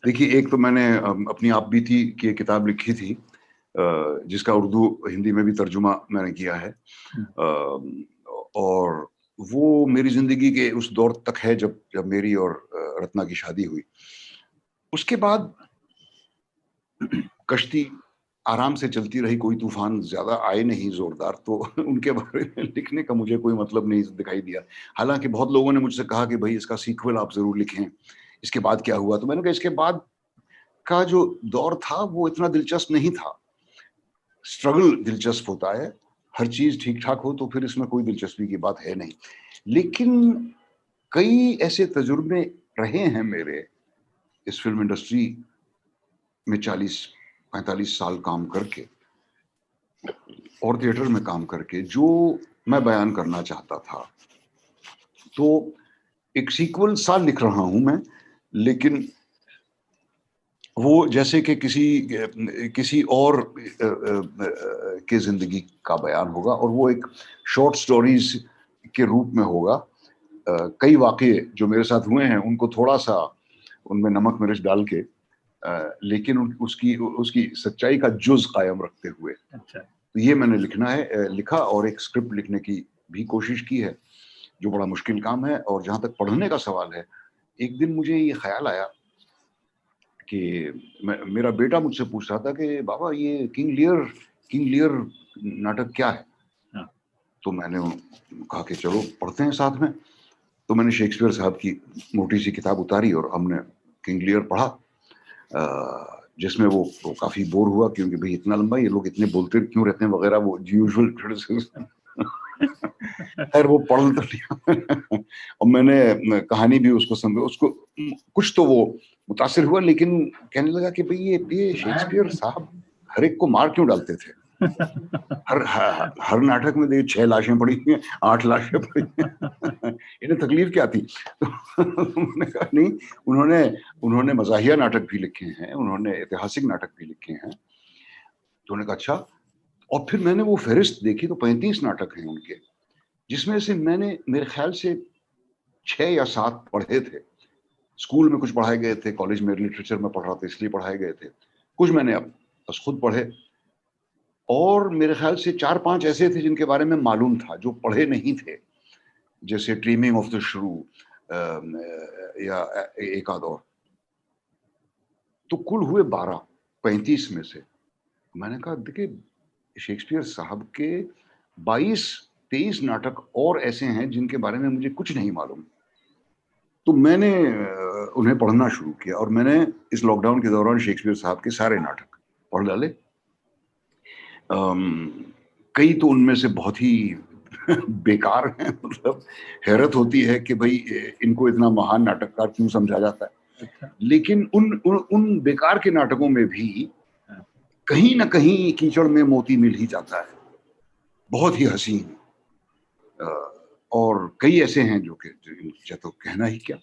देखिए, एक तो मैंने अपनी आप बीती की एक किताब लिखी थी, जिसका उर्दू हिंदी में भी तर्जुमा मैंने किया है। हुँ। और वो मेरी ज़िंदगी के उस दौर तक है जब जब मेरी और रत्ना की शादी हुई। उसके बाद कश्ती आराम से चलती रही, कोई तूफ़ान ज़्यादा आए नहीं ज़ोरदार, तो उनके बारे में लिखने का मुझे कोई मतलब नहीं दिखाई दिया। हालाँकि बहुत लोगों ने मुझसे कहा कि भई इसका सीक्वल आप ज़रूर लिखें, इसके बाद क्या हुआ? तो मैंने कहा इसके बाद का जो दौर था वो इतना दिलचस्प नहीं था। स्ट्रगल दिलचस्प होता है, हर चीज़ ठीक-ठाक हो तो फिर इसमें कोई दिलचस्पी की बात है नहीं। लेकिन कई ऐसे तजुर्बे रहे हैं मेरे इस फ़िल्म इंडस्ट्री में 40-45 साल काम करके और थिएटर में काम करके, जो मैं बयान करना चाहता था। तो एक सीक्वल सा लिख रहा हूँ मैं, लेकिन वो जैसे कि किसी और के ज़िंदगी का बयान होगा और वो एक शॉर्ट स्टोरीज़ के रूप में होगा। कई वाक़ये जो मेरे साथ हुए हैं, उनको थोड़ा-सा उनमें नमक-मिर्च डाल के लेकिन उसकी उसकी सच्चाई का जुज़ कायम रखते हुए। अच्छा। तो ये मैंने लिखा और एक स्क्रिप्ट लिखने की भी कोशिश की है, जो बड़ा मुश्किल काम है। और जहाँ तक पढ़ने का सवाल है, एक दिन मुझे ये ख़्याल आया कि मेरा बेटा मुझसे पूछ रहा था कि बाबा ये किंग लियर नाटक क्या है? हाँ। तो मैंने कहा कि चलो पढ़ते हैं साथ में। तो मैंने शेक्सपियर साहब की मोटी-सी किताब उतारी और हमने किंग लियर पढ़ा। जिसमें वो काफ़ी बोर हुआ क्योंकि भई इतना लंबा ये लोग इतने बोलते क्यों रहते हैं वगैरह वो यूजुअल क्रिटिसिज़्म। खैर वो पढ़ तो लिया और मैंने कहानी भी उसको कुछ तो वो मुतासिर हुआ, लेकिन कहने लगा कि भई ये शेक्सपियर साहब हर एक को मार क्यों डालते थे? हर नाटक में देखिए 6 लाशें पड़ी हैं, 8 लाशें पड़ी हैं। इन्हें तकलीफ क्या थी? तो मैंने कहा नहीं, उन्होंने उन्होंने मज़ाहिया नाटक भी लिखे हैं, उन्होंने ऐतिहासिक नाटक भी लिखे हैं। तो उन्होंने कहा अच्छा। और फिर मैंने वो फ़हरिस्त देखी तो 35 नाटक हैं उनके, जिसमें से मैंने मेरे ख़्याल से 6 या 7 पढ़े थे। स्कूल में कुछ पढ़ाए गए थे, कॉलेज में लिटरेचर में पढ़ रहा था इसलिए पढ़ाए गए थे। कुछ मैंने अब बस खुद पढ़े और मेरे ख़्याल से 4-5 ऐसे थे जिनके बारे में मालूम था, जो पढ़े नहीं थे। जैसे ड्रीमिंग ऑफ द श्रू या एक आध और। तो कुल हुए 12, 35 में से। मैंने कहा देखिए शेक्सपियर साहब के 22-23 नाटक और ऐसे हैं जिनके बारे में मुझे कुछ नहीं मालूम। तो मैंने उन्हें पढ़ना शुरू किया और मैंने इस लॉकडाउन के दौरान शेक्सपियर साहब के सारे नाटक पढ़ डाले। कई तो उनमें से बहुत ही बेकार हैं, मतलब हैरत होती है कि भई इनको इतना महान नाटककार क्यों समझा जाता है। अच्छा। लेकिन उन बेकार के नाटकों में भी हाँ। कहीं न कहीं कीचड़ में मोती मिल ही जाता है। बहुत ही हसीन। और कई ऐसे हैं जो कि जो तो कहना ही क्या।